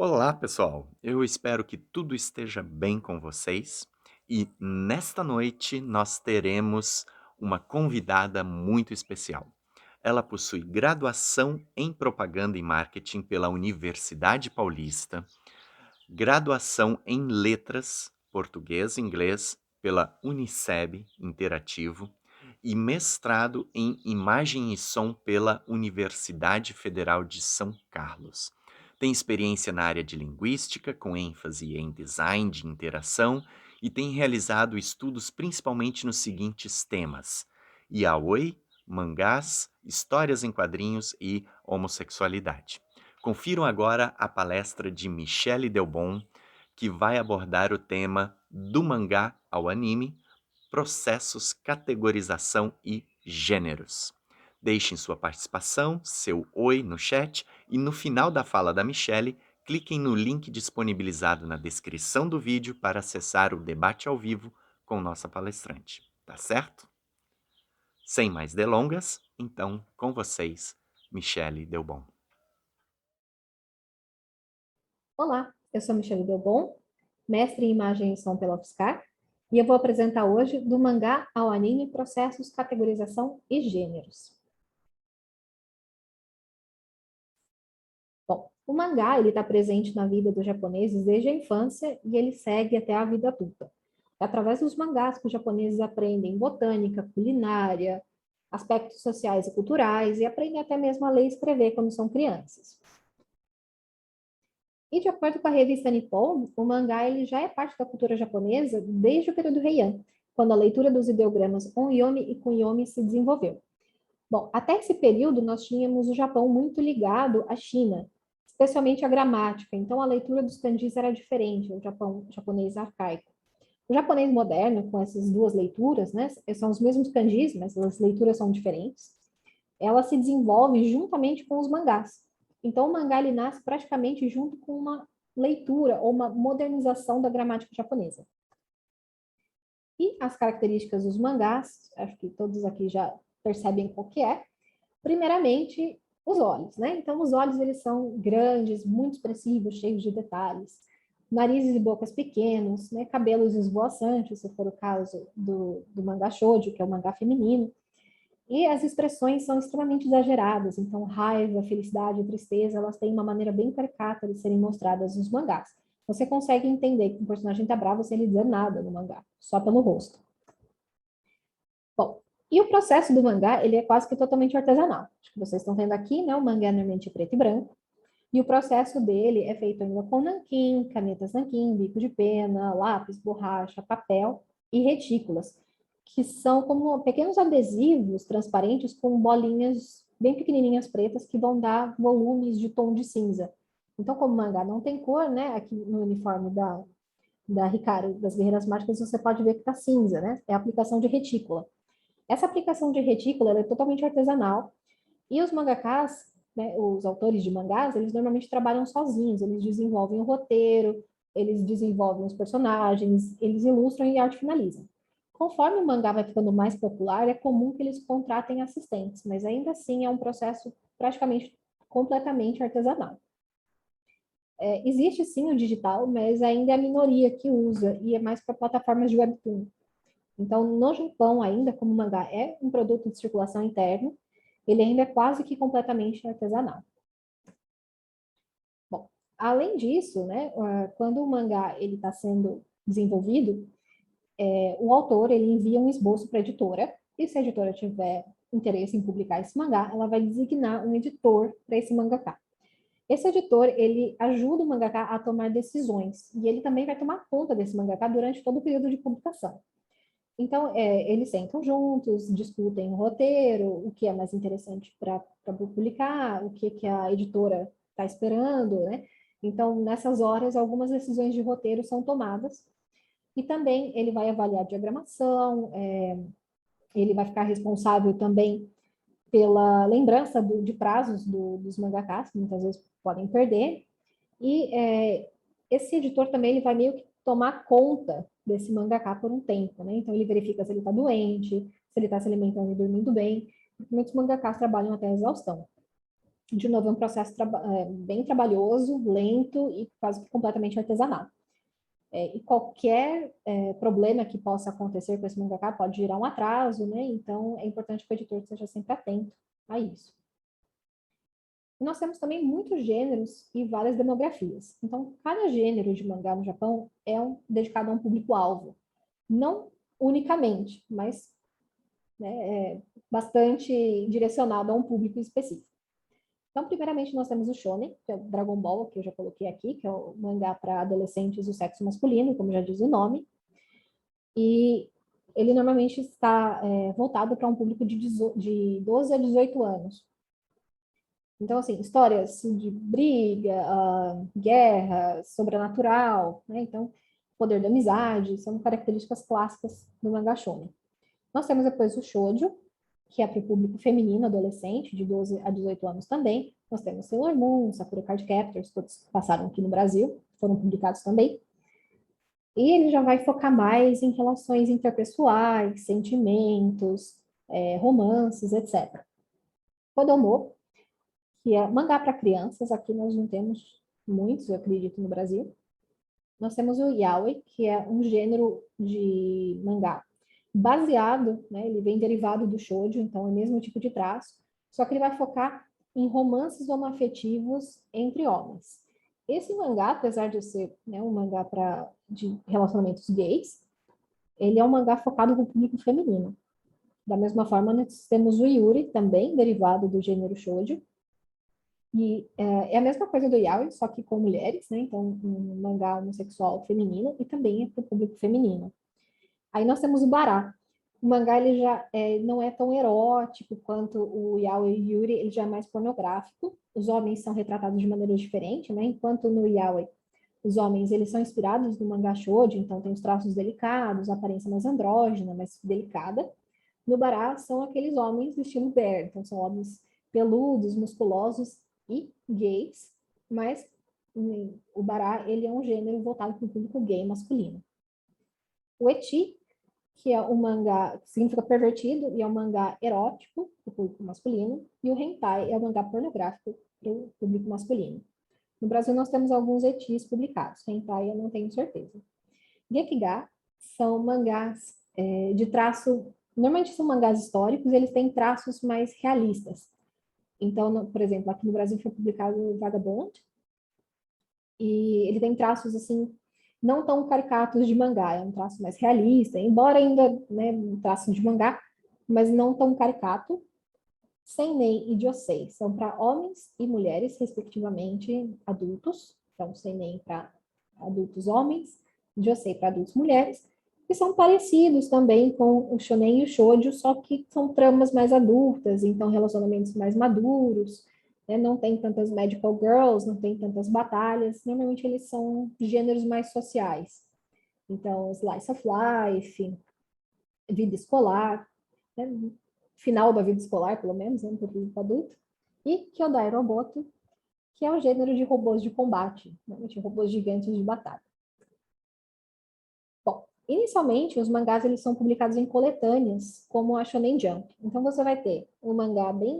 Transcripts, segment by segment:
Olá, pessoal! Eu espero que tudo esteja bem com vocês. E nesta noite nós teremos uma convidada muito especial. Ela possui graduação em Propaganda e Marketing pela Universidade Paulista, graduação em Letras, Português e Inglês, pela Uniceb Interativo e mestrado em Imagem e Som pela Universidade Federal de São Carlos. Tem experiência na área de linguística, com ênfase em design de interação, e tem realizado estudos principalmente nos seguintes temas: yaoi, mangás, histórias em quadrinhos e homossexualidade. Confiram agora a palestra de Michele Delbon, que vai abordar o tema do mangá ao anime, processos, categorização e gêneros. Deixem sua participação, seu oi no chat e no final da fala da Michele, cliquem no link disponibilizado na descrição do vídeo para acessar o debate ao vivo com nossa palestrante. Tá certo? Sem mais delongas, então, com vocês, Michele Delbon. Olá, eu sou Michele Delbon, mestre em Imagem e Som pela UFSCar, e eu vou apresentar hoje do mangá ao anime processos, categorização e gêneros. Bom, o mangá ele está presente na vida dos japoneses desde a infância e ele segue até a vida adulta. É através dos mangás que os japoneses aprendem botânica, culinária, aspectos sociais e culturais e aprendem até mesmo a ler e escrever quando são crianças. E de acordo com a revista Nippon, o mangá ele já é parte da cultura japonesa desde o período Heian, quando a leitura dos ideogramas onyomi e kunyomi se desenvolveu. Bom, até esse período nós tínhamos o Japão muito ligado à China, especialmente a gramática. Então a leitura dos kanjis era diferente, o japonês arcaico. O japonês moderno, com essas duas leituras, né, são os mesmos kanjis, mas as leituras são diferentes, ela se desenvolve juntamente com os mangás. Então, o mangá ele nasce praticamente junto com uma leitura ou uma modernização da gramática japonesa. E as características dos mangás, acho que todos aqui já percebem qual que é. Primeiramente, os olhos, né? Então, os olhos eles são grandes, muito expressivos, cheios de detalhes. Narizes e bocas pequenos, né? Cabelos esvoaçantes, se for o caso do mangá shoujo, que é o mangá feminino. E as expressões são extremamente exageradas, então raiva, felicidade, tristeza, elas têm uma maneira bem caricata de serem mostradas nos mangás. Você consegue entender que um personagem está bravo sem ele dizer nada no mangá, só pelo rosto. Bom, e o processo do mangá, ele é quase que totalmente artesanal. Acho que vocês estão vendo aqui, né? O mangá é normalmente preto e branco. E o processo dele é feito ainda com nanquim, canetas nanquim, bico de pena, lápis, borracha, papel e retículas, que são como pequenos adesivos transparentes com bolinhas bem pequenininhas pretas que vão dar volumes de tom de cinza. Então, como o mangá não tem cor, né, aqui no uniforme da Hikaru, das Guerreiras Mágicas, você pode ver que está cinza, né? É a aplicação de retícula. Essa aplicação de retícula ela é totalmente artesanal e os mangakás, né, os autores de mangás, eles normalmente trabalham sozinhos, eles desenvolvem o roteiro, eles desenvolvem os personagens, eles ilustram e arte finalizam. Conforme o mangá vai ficando mais popular, é comum que eles contratem assistentes, mas ainda assim é um processo praticamente completamente artesanal. Existe sim o digital, mas ainda é a minoria que usa e é mais para plataformas de webtoon. Então, no Japão ainda, como o mangá é um produto de circulação interna, ele ainda é quase que completamente artesanal. Bom, além disso, né, quando o mangá ele está sendo desenvolvido, o autor ele envia um esboço para a editora, e se a editora tiver interesse em publicar esse mangá, ela vai designar um editor para esse mangaka. Esse editor, ele ajuda o mangaka a tomar decisões, e ele também vai tomar conta desse mangaka durante todo o período de publicação. Então, eles sentam juntos, discutem o roteiro, o que é mais interessante para publicar, o que a editora está esperando, né? Então, nessas horas, algumas decisões de roteiro são tomadas. E também ele vai avaliar a diagramação, ele vai ficar responsável também pela lembrança de prazos dos mangakás, que muitas vezes podem perder. E esse editor também ele vai meio que tomar conta desse mangaká por um tempo, né? Então ele verifica se ele está doente, se ele está se alimentando e dormindo bem. Muitos mangakás trabalham até a exaustão. De novo, é um processo bem trabalhoso, lento e quase que completamente artesanal. E qualquer problema que possa acontecer com esse mangaka pode gerar um atraso, né? Então, é importante que o editor esteja sempre atento a isso. E nós temos também muitos gêneros e várias demografias. Então, cada gênero de mangá no Japão dedicado a um público-alvo. Não unicamente, mas bastante direcionado a um público específico. Então, primeiramente, nós temos o Shonen, que é o Dragon Ball, que eu já coloquei aqui, que é o mangá para adolescentes do sexo masculino, como já diz o nome. E ele normalmente está voltado para um público de 12 a 18 anos. Então, assim, histórias de briga, guerra, sobrenatural, né? Então, poder da amizade, são características clássicas do mangá shonen. Nós temos depois o shoujo, que é para o público feminino, adolescente, de 12 a 18 anos também. Nós temos Sailor Moon, Sakura Card Captors, todos que passaram aqui no Brasil, foram publicados também. E ele já vai focar mais em relações interpessoais, sentimentos, romances, etc. Kodomo, que é mangá para crianças, aqui nós não temos muitos, eu acredito, no Brasil. Nós temos o yaoi, que é um gênero de mangá baseado, né, ele vem derivado do shoujo, então é o mesmo tipo de traço, só que ele vai focar em romances homoafetivos entre homens. Esse mangá, apesar de ser, né, um mangá de relacionamentos gays, ele é um mangá focado no público feminino. Da mesma forma, nós temos o Yuri, também derivado do gênero shoujo, e é a mesma coisa do yaoi, só que com mulheres, né? Então, um mangá homossexual feminino e também é para o público feminino. Aí nós temos o Bará. O mangá ele já não é tão erótico quanto o yaoi e Yuri, ele já é mais pornográfico. Os homens são retratados de maneira diferente, né? Enquanto no yaoi os homens eles são inspirados no mangá shoujo, então tem os traços delicados, a aparência mais andrógena, mais delicada. No Bará são aqueles homens do estilo bear, então são homens peludos, musculosos e gays, mas o Bará ele é um gênero voltado para o público gay masculino. O eti, que é um mangá que significa pervertido e é um mangá erótico para o público masculino, e o hentai é um mangá pornográfico para o público masculino. No Brasil nós temos alguns etis publicados, hentai eu não tenho certeza. Gekiga são mangás de traço, normalmente são mangás históricos, eles têm traços mais realistas. Então, por exemplo, aqui no Brasil foi publicado o Vagabond, e ele tem traços assim não tão caricatos de mangá, é um traço mais realista, embora ainda, né, um traço de mangá, mas não tão caricato. Seinen e Josei são para homens e mulheres, respectivamente, adultos. Então, Seinen para adultos homens, Josei para adultos mulheres, que são parecidos também com o Shonen e o Shoujo, só que são tramas mais adultas, então relacionamentos mais maduros, né? Não tem tantas magical girls, não tem tantas batalhas, normalmente eles são gêneros mais sociais. Então, slice of life, vida escolar, né? Final da vida escolar, pelo menos, né, para o público adulto, e Kyodai Roboto, que é o gênero de robôs de combate, normalmente robôs gigantes de batalha. Bom, inicialmente, os mangás eles são publicados em coletâneas, como a Shonen Jump. Então, você vai ter um mangá bem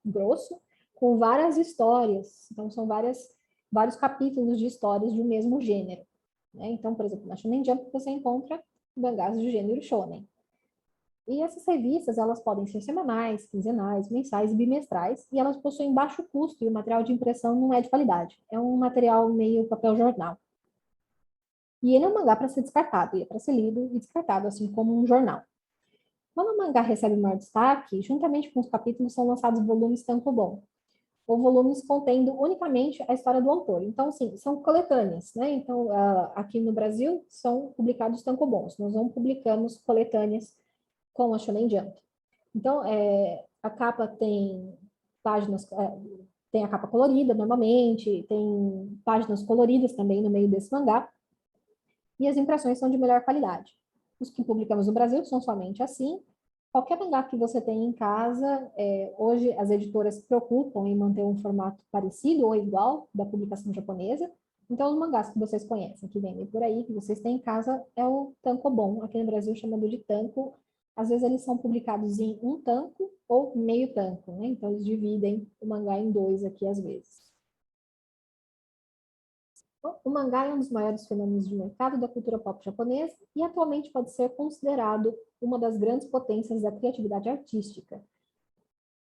grosso, com várias histórias. Então, são vários capítulos de histórias do mesmo gênero. Né? Então, por exemplo, na Shonen Jump você encontra mangás do gênero shonen. E essas revistas, elas podem ser semanais, quinzenais, mensais e bimestrais, e elas possuem baixo custo e o material de impressão não é de qualidade. É um material meio papel jornal. E ele é um mangá para ser descartado, ele é para ser lido e descartado, assim como um jornal. Quando o mangá recebe maior destaque, juntamente com os capítulos são lançados volumes tankobon, ou volumes contendo unicamente a história do autor. Então, sim, são coletâneas, né? Então, aqui no Brasil, são publicados tankobons. Nós não publicamos coletâneas com a Shonen Jump. Então, a capa tem páginas, tem a capa colorida normalmente, tem páginas coloridas também no meio desse mangá, e as impressões são de melhor qualidade. Os que publicamos no Brasil são somente assim. Qualquer mangá que você tenha em casa, hoje as editoras se preocupam em manter um formato parecido ou igual da publicação japonesa. Então, os mangás que vocês conhecem, que vendem por aí, que vocês têm em casa, é o tankobon, aqui no Brasil chamado de tanko, Às vezes eles são publicados em um tanco ou meio tanco, né? Então eles dividem o mangá em dois aqui às vezes. Então, o mangá é um dos maiores fenômenos de mercado da cultura pop japonesa e atualmente pode ser considerado uma das grandes potências da criatividade artística,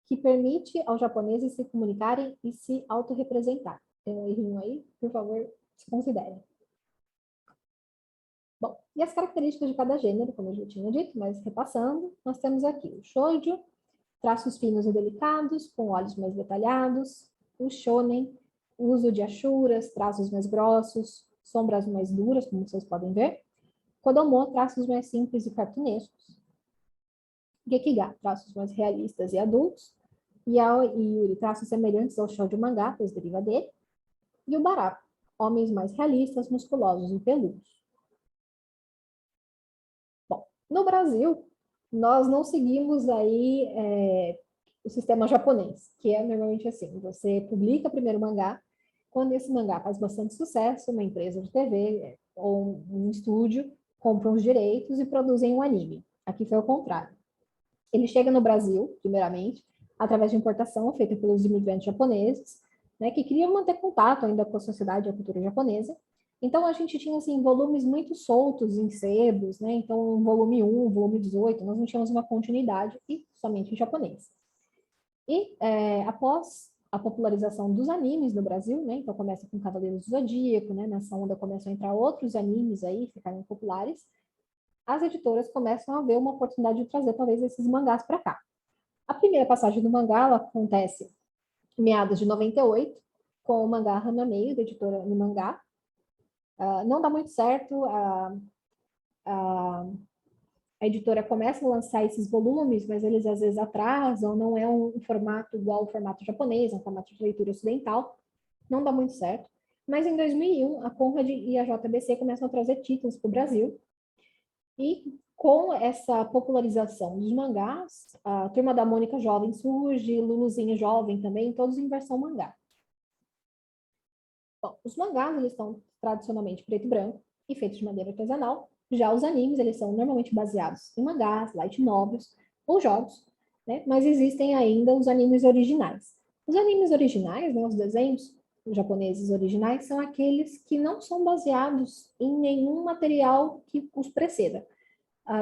que permite aos japoneses se comunicarem e se autorrepresentar. Tem um errinho aí? Por favor, se considerem. Bom, e as características de cada gênero, como eu já tinha dito, mas repassando, nós temos aqui o shoujo, traços finos e delicados, com olhos mais detalhados, o shonen, uso de achuras, traços mais grossos, sombras mais duras, como vocês podem ver, kodomo, traços mais simples e cartunescos, gekiga, traços mais realistas e adultos, yaoi e yuri, traços semelhantes ao shoujo mangá, pois deriva dele, e o barato, homens mais realistas, musculosos e peludos. Bom, no Brasil, nós não seguimos aí o sistema japonês, que é normalmente assim, você publica primeiro o mangá, quando esse mangá faz bastante sucesso, uma empresa de TV ou um estúdio compram os direitos e produzem um anime. Aqui foi o contrário. Ele chega no Brasil, primeiramente, através de importação feita pelos imigrantes japoneses, né, que queriam manter contato ainda com a sociedade e a cultura japonesa. Então, a gente tinha, assim, volumes muito soltos em sebos, né? Então, volume 1, volume 18, nós não tínhamos uma continuidade, e somente em japonês. E, após a popularização dos animes no Brasil, né? Então, começa com Cavaleiros do Zodíaco, né? Nessa onda começam a entrar outros animes aí, ficarem populares. As editoras começam a ver uma oportunidade de trazer, talvez, esses mangás para cá. A primeira passagem do mangá, ela acontece em meados de 98, com o mangá Hanameio, da editora Animangá. Não dá muito certo, a editora começa a lançar esses volumes, mas eles às vezes atrasam, não é um formato igual ao formato japonês, é um formato de leitura ocidental, não dá muito certo. Mas em 2001, a Conrad e a JBC começam a trazer títulos para o Brasil, e com essa popularização dos mangás, a Turma da Mônica Jovem surge, Luluzinho Jovem também, todos em versão mangá. Bom, os mangás, eles são tradicionalmente preto e branco e feitos de maneira artesanal. Já os animes, eles são normalmente baseados em mangás, light novels ou jogos, né? Mas existem ainda os animes originais. Os animes originais, né, os desenhos japoneses originais, são aqueles que não são baseados em nenhum material que os preceda.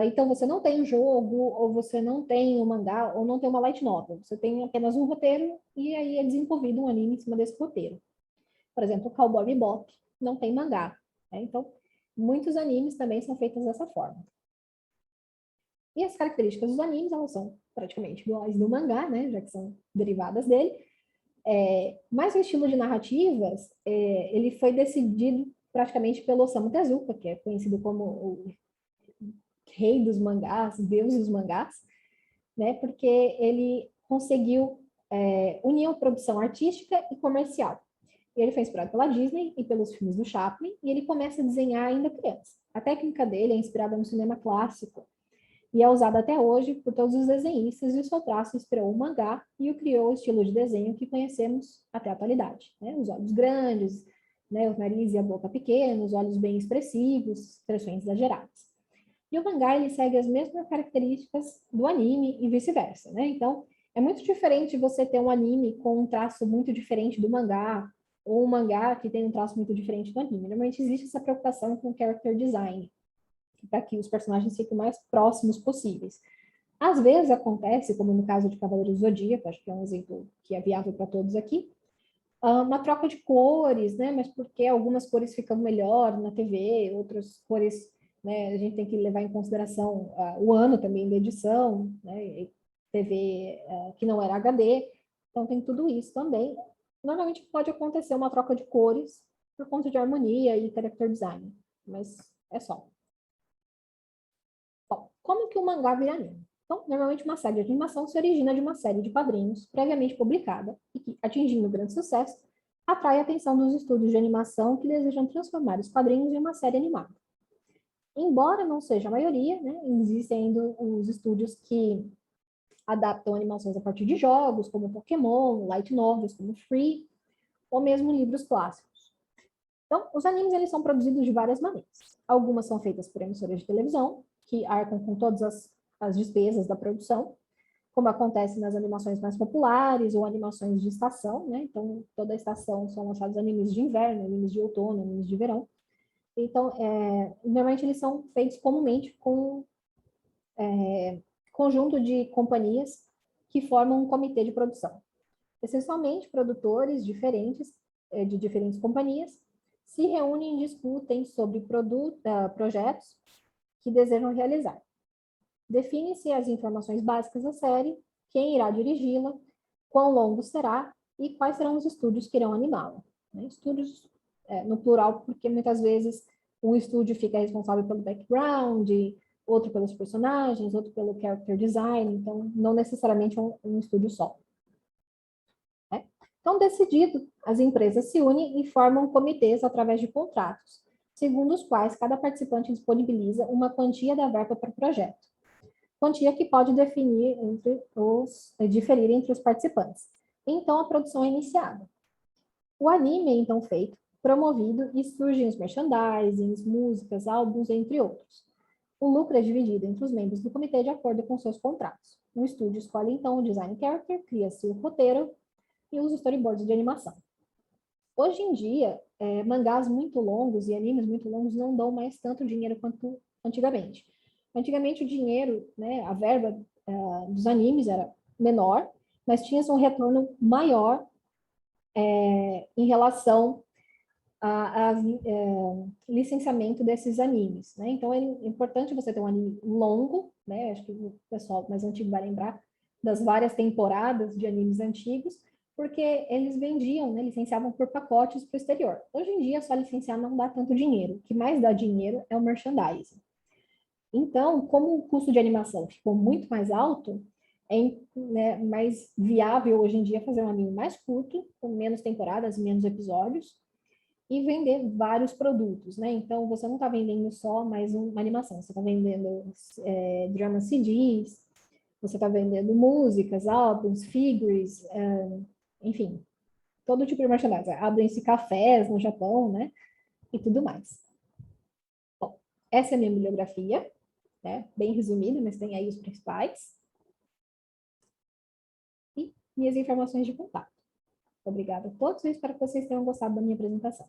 Então, você não tem um jogo, ou você não tem um mangá, ou não tem uma light novel. Você tem apenas um roteiro, e aí é desenvolvido um anime em cima desse roteiro. Por exemplo, Cowboy Bebop não tem mangá, né? Então, muitos animes também são feitos dessa forma. E as características dos animes, elas são praticamente iguais do mangá, né? Já que são derivadas dele. Mas o estilo de narrativas, ele foi decidido praticamente pelo Osamu Tezuka, que é conhecido como o rei dos mangás, deus dos mangás, né? Porque ele conseguiu unir a produção artística e comercial. Ele foi inspirado pela Disney e pelos filmes do Chaplin, e ele começa a desenhar ainda criança. A técnica dele é inspirada no cinema clássico e é usada até hoje por todos os desenhistas, e o seu traço inspirou o mangá e o criou o estilo de desenho que conhecemos até a atualidade. Né? Os olhos grandes, né? O nariz e a boca pequenos, olhos bem expressivos, expressões exageradas. E o mangá, ele segue as mesmas características do anime e vice-versa, né? Então, é muito diferente você ter um anime com um traço muito diferente do mangá, ou um mangá que tem um traço muito diferente do anime. Normalmente existe essa preocupação com o character design, para que os personagens fiquem o mais próximos possíveis. Às vezes acontece, como no caso de Cavaleiros do Zodíaco, acho que é um exemplo que é viável para todos aqui, uma troca de cores, né? Mas porque algumas cores ficam melhor na TV, outras cores, né? A gente tem que levar em consideração o ano também da edição, né? TV que não era HD, então tem tudo isso também. Normalmente pode acontecer uma troca de cores por conta de harmonia e character design, mas é só. Bom, como que o mangá vira anime? Então, normalmente uma série de animação se origina de uma série de quadrinhos previamente publicada e que, atingindo grande sucesso, atrai a atenção dos estúdios de animação que desejam transformar os quadrinhos em uma série animada. Embora não seja a maioria, né, existem ainda os estúdios que adaptam animações a partir de jogos, como Pokémon, light novels, como Free, ou mesmo livros clássicos. Então, os animes, eles são produzidos de várias maneiras. Algumas são feitas por emissoras de televisão, que arcam com todas as as despesas da produção, como acontece nas animações mais populares ou animações de estação, né? Então, toda estação são lançados animes de inverno, animes de outono, animes de verão. Então, normalmente eles são feitos comumente com conjunto de companhias que formam um comitê de produção. Essencialmente, produtores diferentes, de diferentes companhias, se reúnem e discutem sobre projetos que desejam realizar. Define-se as informações básicas da série, quem irá dirigi-la, quão longo será e quais serão os estúdios que irão animá-la. Estúdios no plural, porque muitas vezes um estúdio fica responsável pelo background, outro pelos personagens, outro pelo character design, então não necessariamente um estúdio só. Então, decidido, as empresas se unem e formam comitês através de contratos, segundo os quais cada participante disponibiliza uma quantia da verba para o projeto. Quantia que pode diferir entre os participantes. Então, a produção é iniciada. O anime é então feito, promovido e surgem os merchandisings, músicas, álbuns, entre outros. O lucro é dividido entre os membros do comitê de acordo com seus contratos. O estúdio escolhe então o design character, cria-se o roteiro e os storyboards de animação. Hoje em dia, mangás muito longos e animes muito longos não dão mais tanto dinheiro quanto antigamente. Antigamente o dinheiro, né, a verba dos animes era menor, mas tinha um retorno maior em relação ao licenciamento desses animes, né? Então é importante você ter um anime longo, né? Acho que o pessoal mais antigo vai lembrar das várias temporadas de animes antigos, porque eles vendiam, né, licenciavam por pacotes para o exterior. Hoje em dia, só licenciar não dá tanto dinheiro. O que mais dá dinheiro é o merchandising. Então, como o custo de animação ficou muito mais alto, é, né, mais viável hoje em dia fazer um anime mais curto, com menos temporadas, menos episódios, e vender vários produtos, né? Então, você não está vendendo só mais uma animação, você está vendendo drama CDs, você está vendendo músicas, álbuns, figures, enfim, todo tipo de merchandising. Abrem-se cafés no Japão, né? E tudo mais. Bom, essa é a minha bibliografia, né? Bem resumida, mas tem aí os principais. E minhas informações de contato. Obrigada a todos e espero que vocês tenham gostado da minha apresentação.